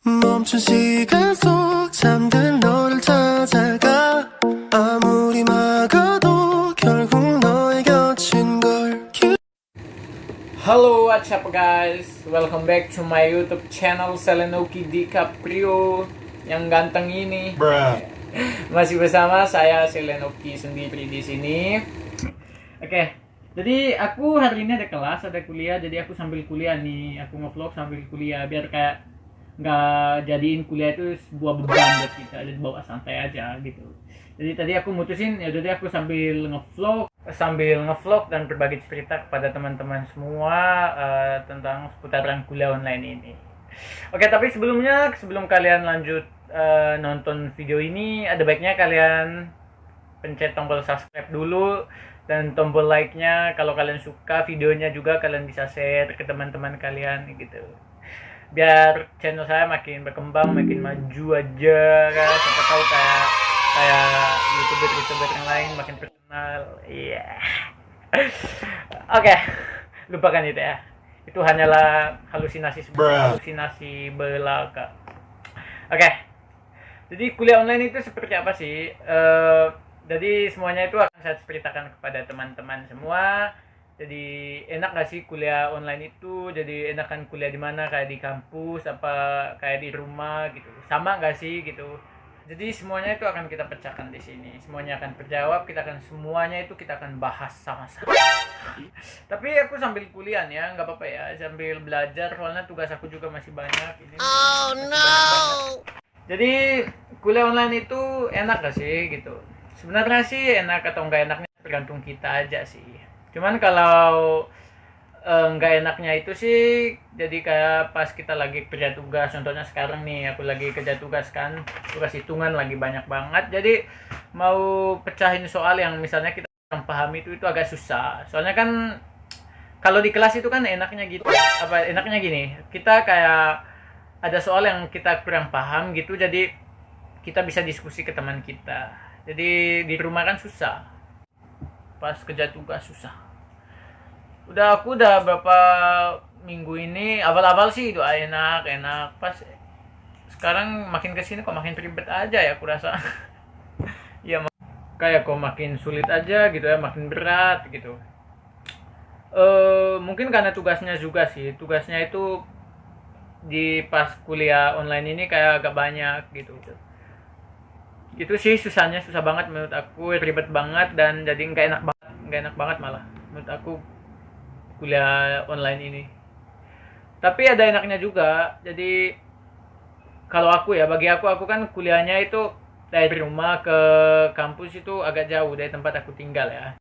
멈춘 시간 속 잠든 너를 찾아가 아무리 막아도 결국 너의 곁인 걸 Halo, what's up guys? Welcome back to my YouTube channel Selenoki DiCaprio yang ganteng ini. Masih bersama saya Selenoki sendiri di sini. Oke, jadi aku hari ini ada kelas, ada kuliah, jadi aku sambil kuliah nih, aku nge-vlog sambil kuliah biar kayak nggak jadiin kuliah itu sebuah beban buat kita, jadi bawa santai aja gitu. Jadi tadi aku mutusin ya jadi aku sambil ngevlog dan berbagi cerita kepada teman-teman semua tentang seputaran kuliah online ini. Oke, tapi sebelum kalian lanjut nonton video ini, ada baiknya kalian pencet tombol subscribe dulu dan tombol like-nya. Kalau kalian suka videonya juga kalian bisa share ke teman-teman kalian gitu. Biar channel saya makin berkembang, makin maju aja kan. Siapa tahu kayak YouTuber yang lain makin terkenal. Iya. Oke. Lupakan itu ya. Itu hanyalah halusinasi belaka. Oke. Jadi kuliah online itu seperti apa sih? Jadi semuanya itu akan saya ceritakan kepada teman-teman semua. Jadi enak gak sih kuliah online itu? Jadi enakan kuliah di mana? Kayak di kampus apa kayak di rumah gitu? Sama gak sih gitu? Jadi semuanya itu akan kita pecahkan di sini. Semuanya akan terjawab. Semuanya itu kita akan bahas sama-sama. Tapi aku sambil kuliah ya, nggak apa-apa ya. Sambil belajar soalnya tugas aku juga masih banyak. Ini Oh no. Jadi kuliah online itu enak gak sih gitu? Sebenarnya sih enak atau nggak enaknya tergantung kita aja sih. Cuman kalau nggak enaknya itu sih jadi kayak pas kita lagi kerja tugas. Contohnya sekarang nih aku lagi kerja tugas kan, tugas hitungan lagi banyak banget. Jadi mau pecahin soal yang misalnya kita kurang paham itu agak susah. Soalnya kan kalau di kelas itu kan enaknya gitu. Enaknya gini, kita kayak ada soal yang kita kurang paham gitu, jadi kita bisa diskusi ke teman kita. Jadi di rumah kan susah, pas kerja tugas susah. Aku udah berapa minggu ini, awal-awal sih itu enak, pas sekarang makin kesini kok makin ribet aja ya aku rasa. Ya kayak kok makin sulit aja gitu ya, makin berat gitu. Mungkin karena tugasnya juga sih, tugasnya itu di pas kuliah online ini kayak agak banyak gitu. Itu sih susah banget menurut aku, ribet banget dan jadi nggak enak banget malah menurut aku kuliah online ini. Tapi ada enaknya juga. Jadi kalau bagi aku kan kuliahnya itu dari rumah ke kampus itu agak jauh dari tempat aku tinggal ya.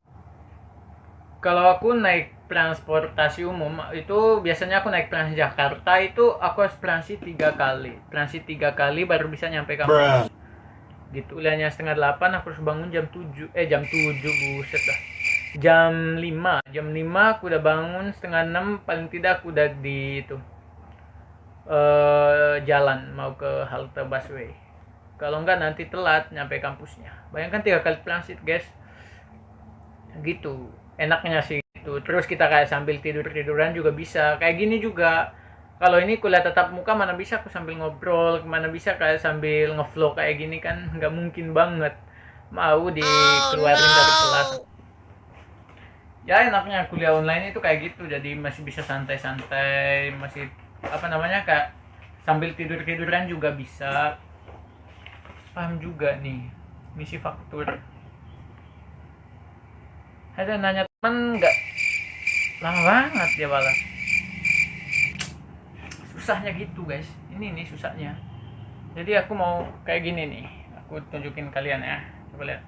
Kalau aku naik transportasi umum itu biasanya aku naik Transjakarta itu aku harus transit 3 kali baru bisa nyampe kampus. Gitu, kuliahnya 7:30, aku harus bangun jam 7 buset dah. Jam 5 aku udah bangun, 5:30 paling tidak aku udah di itu jalan mau ke halte busway. Kalau enggak nanti telat nyampe kampusnya. Bayangkan 3 kali transit guys. Gitu enaknya sih itu. Terus kita kayak sambil tiduran juga bisa kayak gini juga. Kalau ini kuliah tatap muka mana bisa aku sambil ngobrol, mana bisa kayak sambil ngevlog kayak gini kan nggak mungkin banget mau dikeluarin dari kelas. Ya enaknya kuliah online itu kayak gitu, jadi masih bisa santai-santai, masih kayak sambil tiduran juga bisa. Paham juga nih misi faktur. Ada nanya teman nggak lama banget dia balas. Susahnya gitu guys, ini nih susahnya. Jadi aku mau kayak gini nih, aku tunjukin kalian ya, coba lihat.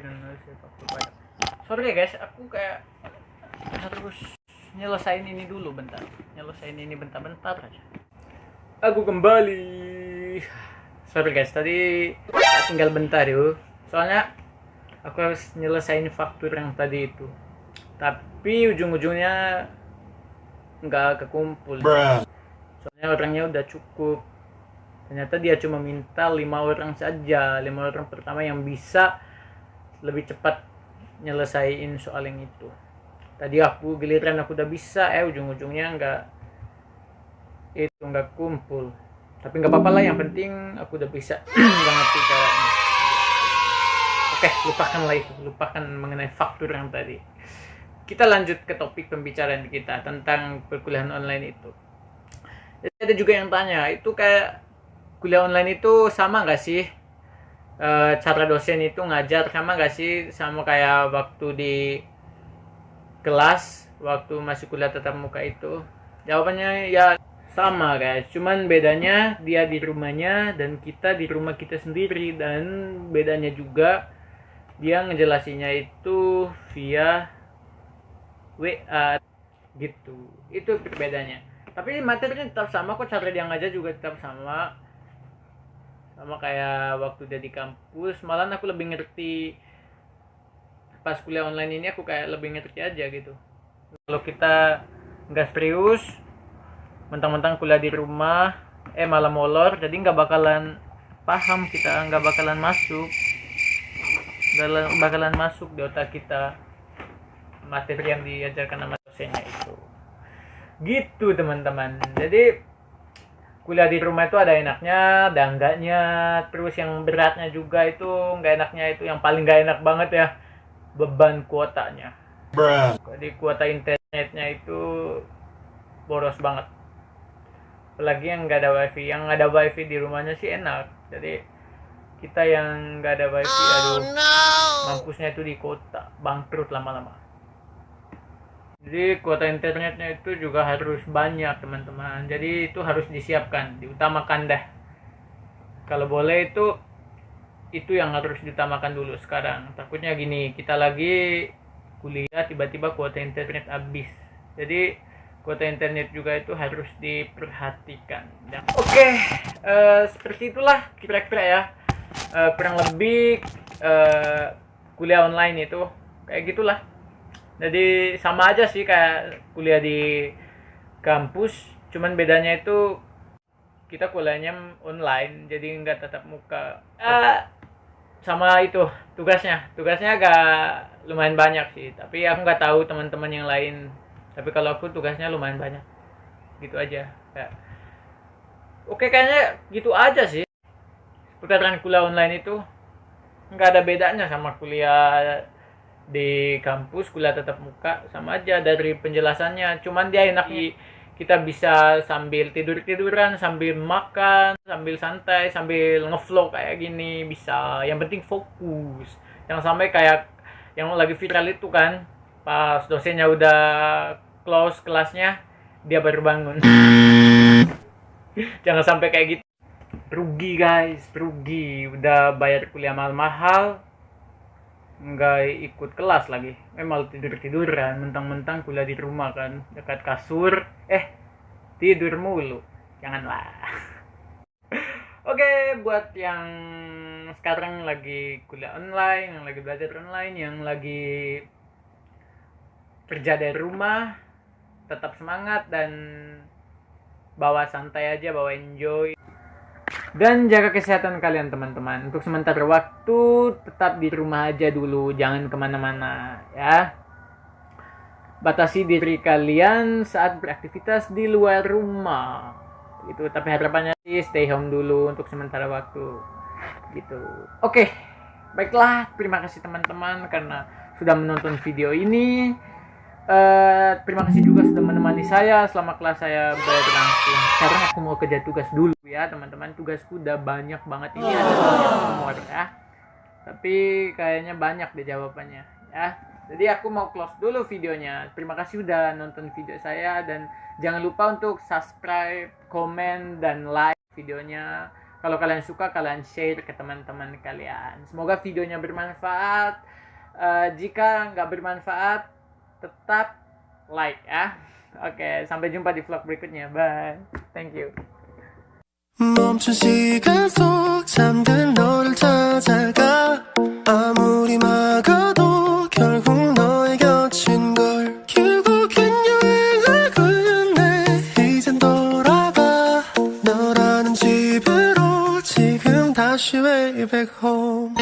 dan menyelesaikan faktur pajak. Sorry ya guys, aku kayak harus nyelesain ini dulu bentar. Nyelesain ini bentar-bentar aja. Aku kembali. Sorry guys, tadi tinggal bentar yuk. Soalnya aku harus nyelesain faktur yang tadi itu. Tapi ujung-ujungnya nggak kekumpul. Soalnya orangnya udah cukup. Ternyata dia cuma minta 5 orang saja. 5 orang pertama yang bisa lebih cepat nyelesain soal yang itu. Tadi aku giliran aku udah bisa, ujung-ujungnya nggak kumpul. Tapi nggak apa-apa lah, yang penting aku udah bisa. Nggak ngerti caranya. Oke, lupakanlah itu. Lupakan mengenai faktur yang tadi. Kita lanjut ke topik pembicaraan kita tentang perkuliahan online itu. Jadi ada juga yang tanya, itu kayak kuliah online itu sama nggak sih? Cara dosen itu ngajar sama nggak sih sama kayak waktu di kelas, waktu masih kuliah tatap muka itu? Jawabannya ya sama guys, cuman bedanya dia di rumahnya dan kita di rumah kita sendiri, dan bedanya juga dia ngejelasinnya itu via WA gitu. Itu perbedaannya. Tapi materinya tetap sama kok, cara dia ngajar juga tetap sama kayak waktu dia di kampus. Malah aku lebih ngerti pas kuliah online ini, aku kayak lebih ngerti aja gitu. Kalau kita nggak serius, mentang-mentang kuliah di rumah malah molor, jadi nggak bakalan paham, kita nggak bakalan masuk di otak kita materi yang diajarkan sama dosennya itu. Gitu teman-teman. Jadi kuliah di rumah itu ada enaknya, ada enggaknya. Terus yang beratnya juga itu, nggak enaknya itu, yang paling nggak enak banget ya, beban kuotanya. Jadi kuota internetnya itu boros banget. Apalagi yang nggak ada wifi. Yang ada wifi di rumahnya sih enak. Jadi kita yang nggak ada wifi, mampusnya itu di kota, bangkrut lama-lama. Jadi kuota internetnya itu juga harus banyak teman-teman. Jadi itu harus disiapkan, diutamakan dah. Kalau boleh itu yang harus diutamakan dulu sekarang. Takutnya gini, kita lagi kuliah tiba-tiba kuota internet habis. Jadi kuota internet juga itu harus diperhatikan. Oke, seperti itulah kira-kira ya. Kurang lebih kuliah online itu kayak gitulah. Jadi sama aja sih kayak kuliah di kampus, cuman bedanya itu kita kuliahnya online, jadi nggak tatap muka. Sama itu tugasnya agak lumayan banyak sih, tapi aku nggak tahu teman-teman yang lain. Tapi kalau aku tugasnya lumayan banyak, gitu aja. Oke, kayaknya gitu aja sih. Perkataan kuliah online itu nggak ada bedanya sama kuliah di kampus, kuliah tatap muka sama aja dari penjelasannya. Cuman dia enak, kita bisa sambil tiduran, sambil makan, sambil santai, sambil ngevlog kayak gini bisa. Yang penting fokus. Jangan sampai kayak yang lagi viral itu kan, pas dosennya udah close kelasnya, dia baru bangun. Jangan sampai kayak gitu. Rugi guys, rugi. Udah bayar kuliah mahal-mahal, nggak ikut kelas lagi, malah tiduran, mentang-mentang kuliah di rumah kan, dekat kasur, tidur mulu. Janganlah. Oke, buat yang sekarang lagi kuliah online, yang lagi belajar online, yang lagi kerja dari rumah, tetap semangat dan bawa santai aja, bawa enjoy. Dan jaga kesehatan kalian teman-teman. Untuk sementara waktu tetap di rumah aja dulu, jangan kemana-mana ya. Batasi diri kalian saat beraktivitas di luar rumah gitu. Tapi harapannya sih stay home dulu untuk sementara waktu gitu. Oke, baiklah, terima kasih teman-teman karena sudah menonton video ini. Terima kasih juga sudah menemani saya selama kelas saya berlangsung. Sekarang aku mau kerja tugas dulu ya teman-teman. Tugasku udah banyak banget ini, ada nomor ya. Tapi kayaknya banyak deh jawabannya ya. Jadi aku mau close dulu videonya. Terima kasih udah nonton video saya, dan jangan lupa untuk subscribe, komen, dan like videonya. Kalau kalian suka, kalian share ke teman-teman kalian. Semoga videonya bermanfaat. Jika nggak bermanfaat, tetap like ya. Oke, sampai jumpa di vlog berikutnya. Bye. Thank you. 멈춘 시간 속 잠든 너를 찾아가 아무리 막아도 결국 너의 곁인 걸 결국엔 여행을 끝내 이젠 돌아가 너라는 집으로 지금 다시 way back home